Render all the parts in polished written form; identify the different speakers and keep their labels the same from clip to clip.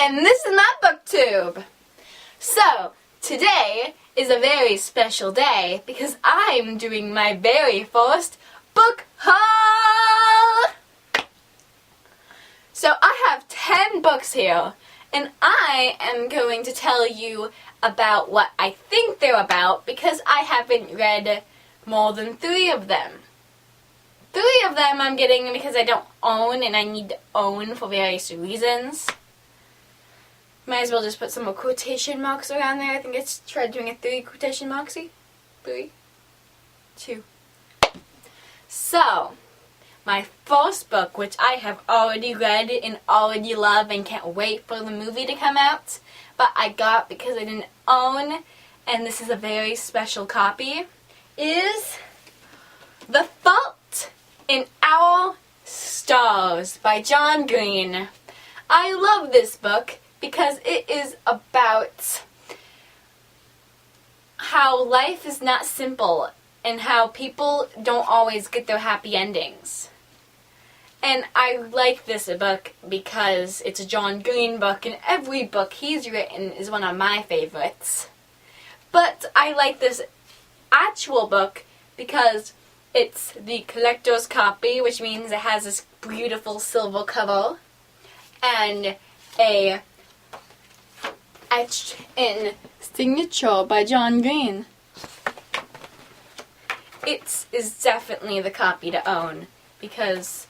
Speaker 1: and this is my booktube. So, today is a very special day because I'm doing my very first book haul. So, I have 10 books here, and I am going to tell you about what I think they're about because I haven't read more than 3 of them. 3 of them I'm getting because I don't own, and I need to own for various reasons. Might as well just put some more quotation marks around there. I think I tried doing a 3 quotation marksy. 3, 2. So, my first book, which I have already read and already love and can't wait for the movie to come out, but I got because I didn't own, and this is a very special copy, is The Fault in Our Stars by John Green. I love this book because it is about how life is not simple and how people don't always get their happy endings. And I like this book because it's a John Green book, and every book he's written is one of my favorites. But I like this actual book because it's the collector's copy, which means it has this beautiful silver cover and a etched in signature by John Green. It is definitely the copy to own because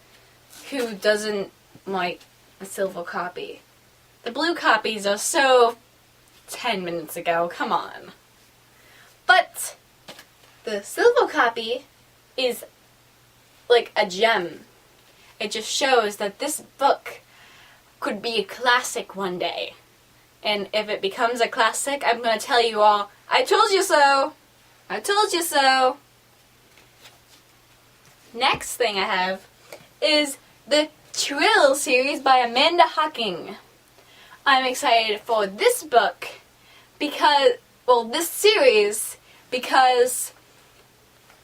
Speaker 1: who doesn't like a silver copy? The blue copies are so 10 minutes ago, come on. But the silver copy is like a gem. It just shows that this book could be a classic one day. And if it becomes a classic, I'm going to tell you all, I told you so! I told you so! Next thing I have is the Trill series by Amanda Hocking. I'm excited for this book because, this series, because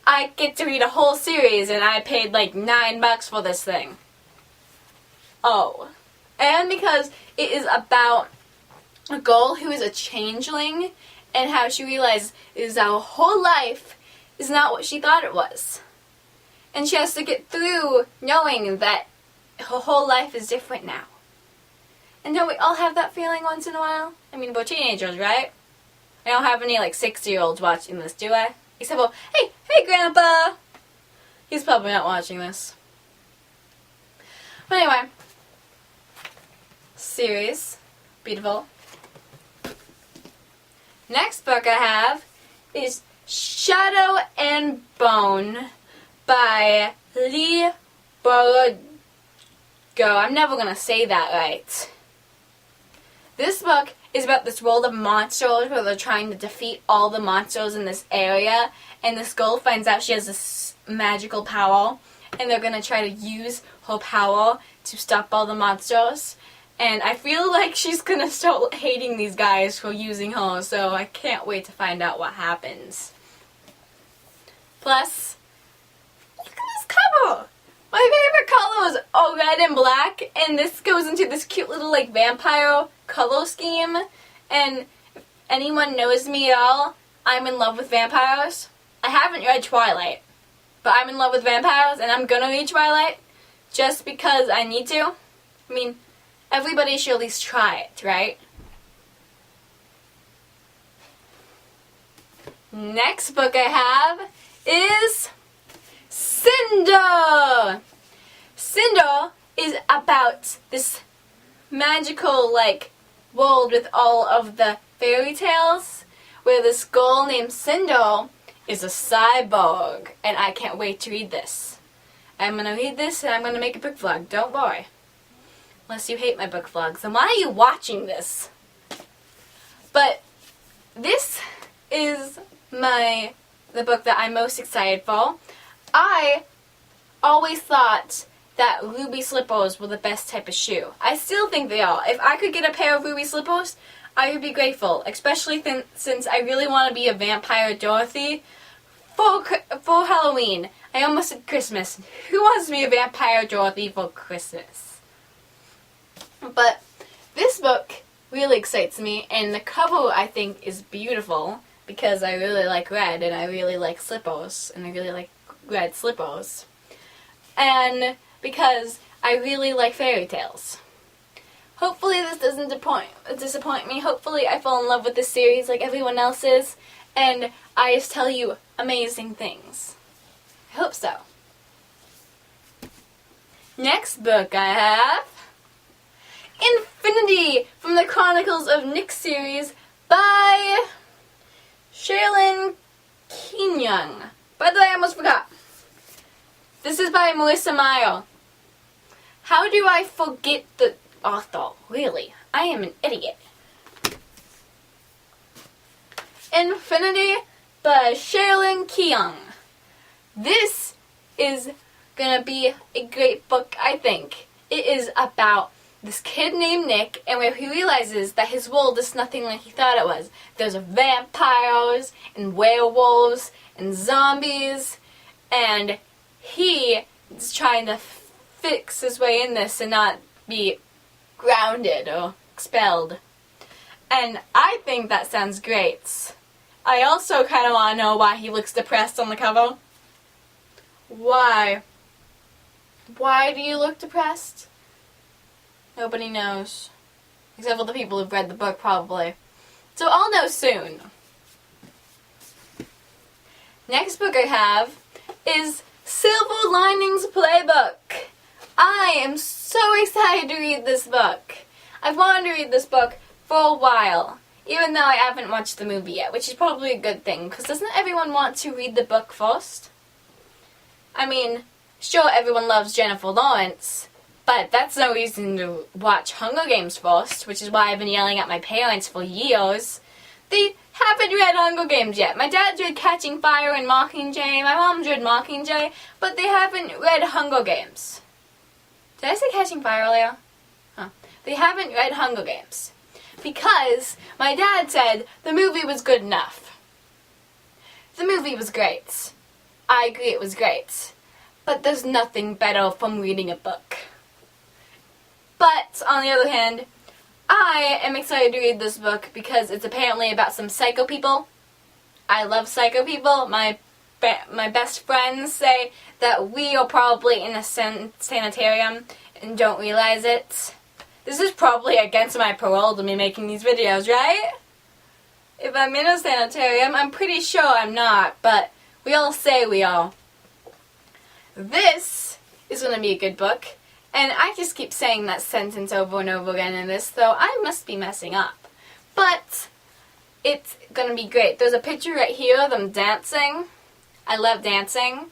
Speaker 1: I get to read a whole series and I paid like $9 for this thing. Oh. And because it is about a girl who is a changeling and how she realizes her whole life is not what she thought it was. And she has to get through knowing that her whole life is different now. And don't we all have that feeling once in a while? I mean, we're teenagers, right? I don't have any, 60-year-olds watching this, do I? Except for, hey, Grandpa! He's probably not watching this. But anyway. Series. Beautiful. Next book I have is Shadow and Bone by Leigh Bardugo. I'm never going to say that right. This book is about this world of monsters where they're trying to defeat all the monsters in this area, and this girl finds out she has this magical power, and they're going to try to use her power to stop all the monsters. And I feel like she's going to start hating these guys for using her, so I can't wait to find out what happens. Plus, look at this cover! My favorite color is all red and black, and this goes into this cute little vampire color scheme. And if anyone knows me at all, I'm in love with vampires. I haven't read Twilight, but I'm in love with vampires, and I'm gonna read Twilight just because I need to. I mean, everybody should at least try it, right? Next book I have is Cinder! Cinder is about this magical, world with all of the fairy tales, where this girl named Cinder is a cyborg, and I can't wait to read this. I'm gonna read this, and I'm gonna make a book vlog, don't worry. Unless you hate my book vlogs, then why are you watching this? But this is the book that I'm most excited for. I always thought that ruby slippers were the best type of shoe. I still think they are. If I could get a pair of ruby slippers, I would be grateful, especially since I really want to be a vampire Dorothy for Halloween. I almost said Christmas. Who wants to be a vampire Dorothy for Christmas? But This book really excites me, and the cover I think is beautiful because I really like red, and I really like slippers, and I really like red slippers. And because I really like fairy tales. Hopefully this doesn't disappoint me. Hopefully I fall in love with this series like everyone else is, and I just tell you amazing things. I hope so. Next book I have Infinity from the Chronicles of Nick series by Shaylin Kenyang. By the way, I almost forgot. This is by Melissa Meyer. How do I forget the author? Really, I am an idiot. Infinity by Shaylin Kenyang. This is gonna be a great book, I think. It is about this kid named Nick, and where he realizes that his world is nothing like he thought it was. There's vampires, and werewolves, and zombies, and he is trying to fix his way in this and not be grounded or expelled. And I think that sounds great. I also kind of want to know why he looks depressed on the cover. Why? Why do you look depressed? Nobody knows. Except for the people who've read the book, probably. So I'll know soon. Next book I have is Silver Linings Playbook. I am so excited to read this book. I've wanted to read this book for a while, even though I haven't watched the movie yet, which is probably a good thing, because doesn't everyone want to read the book first? I mean, sure, everyone loves Jennifer Lawrence, but that's no reason to watch Hunger Games first, which is why I've been yelling at my parents for years. They haven't read Hunger Games yet. My dad's read Catching Fire and Mockingjay, my mom's read Mockingjay, but they haven't read Hunger Games. Did I say Catching Fire earlier? Huh. They haven't read Hunger Games. Because my dad said the movie was good enough. The movie was great. I agree it was great. But there's nothing better from reading a book. But, on the other hand, I am excited to read this book because it's apparently about some psycho people. I love psycho people. My best friends say that we are probably in a sanitarium and don't realize it. This is probably against my parole to be making these videos, right? If I'm in a sanitarium, I'm pretty sure I'm not, but we all say we are. This is going to be a good book, and I just keep saying that sentence over and over again in this, so I must be messing up. But it's going to be great. There's a picture right here of them dancing. I love dancing.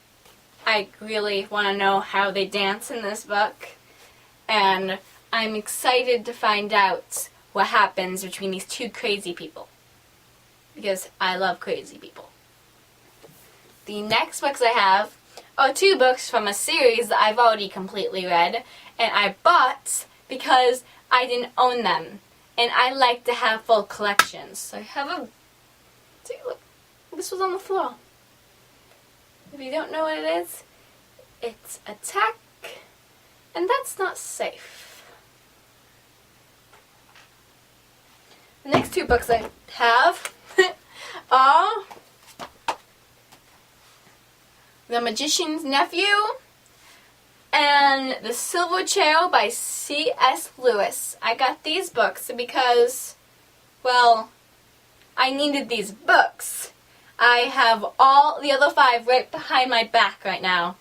Speaker 1: I really want to know how they dance in this book, and I'm excited to find out what happens between these two crazy people. Because I love crazy people. The next books I have are two books from a series that I've already completely read. And I bought because I didn't own them. And I like to have full collections. So I have a... See, look. This was on the floor. If you don't know what it is, it's Attack. And that's not safe. The next two books I have are The Magician's Nephew and The Silver Chair by C.S. Lewis. I got these books because, well, I needed these books. I have all the other 5 right behind my back right now,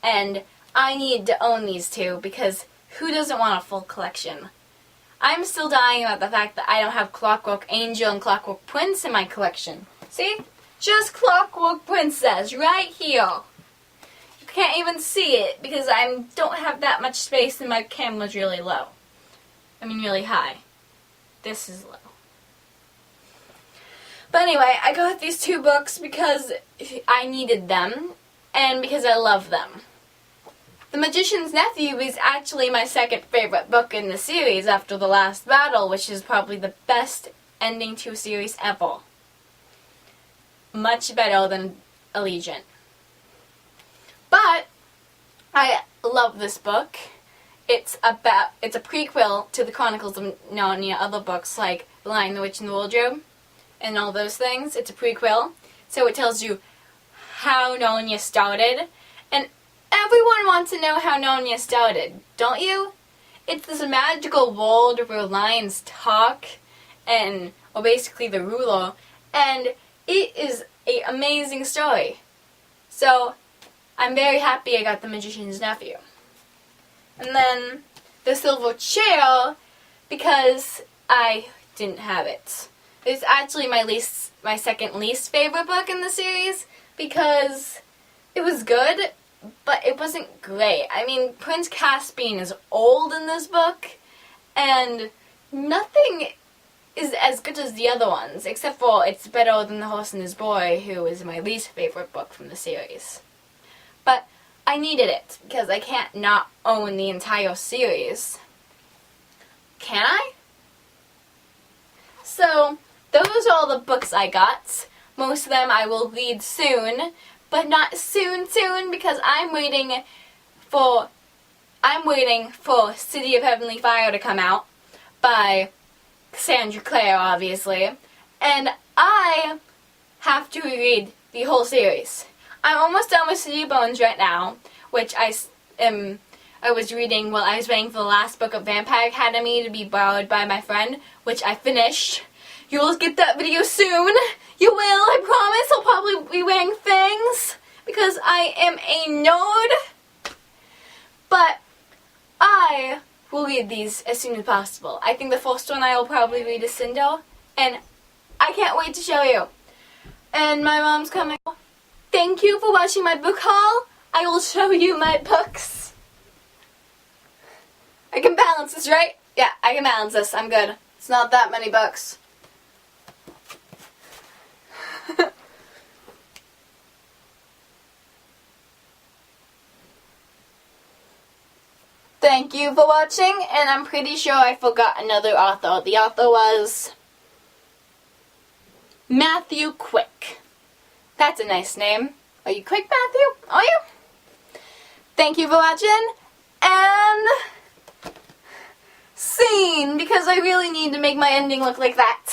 Speaker 1: and I need to own these 2 because who doesn't want a full collection? I'm still dying about the fact that I don't have Clockwork Angel and Clockwork Prince in my collection. See? Just Clockwork Princess right here. You can't even see it because I don't have that much space and my camera's really low. I mean really high. This is low. But anyway, I got these 2 books because I needed them and because I love them. The Magician's Nephew is actually my second favorite book in the series after The Last Battle, which is probably the best ending to a series ever. Much better than Allegiant. But I love this book, it's a prequel to the Chronicles of Narnia, other books like The Lion, the Witch, and the Wardrobe, and all those things. It's a prequel, so it tells you how Narnia started, and everyone wants to know how Narnia started, don't you? It's this magical world where lions talk, and, well, basically the ruler, and it is an amazing story. So, I'm very happy I got The Magician's Nephew. And then The Silver Chair, because I didn't have it. It's actually my second least favorite book in the series, because it was good, but it wasn't great. I mean, Prince Caspian is old in this book, and nothing is as good as the other ones, except for it's better than The Horse and His Boy, who is my least favorite book from the series. But I needed it, because I can't not own the entire series. Can I? So, those are all the books I got. Most of them I will read soon, but not soon, because I'm waiting for City of Heavenly Fire to come out by Cassandra Clare, obviously, and I have to read the whole series. I'm almost done with City of Bones right now, which I was reading while I was waiting for the last book of Vampire Academy to be borrowed by my friend, which I finished. You will get that video soon. You will, I promise. I'll probably be wearing things because I am a nerd. But I will read these as soon as possible. I think the first one I will probably read is Cinder, and I can't wait to show you. And my mom's coming. Thank you for watching my book haul. I will show you my books. I can balance this, right? Yeah, I can balance this. I'm good. It's not that many books. Thank you for watching, and I'm pretty sure I forgot another author. The author was Matthew Quick. That's a nice name. Are you quick, Matthew? Are you? Thank you for watching, and scene, because I really need to make my ending look like that.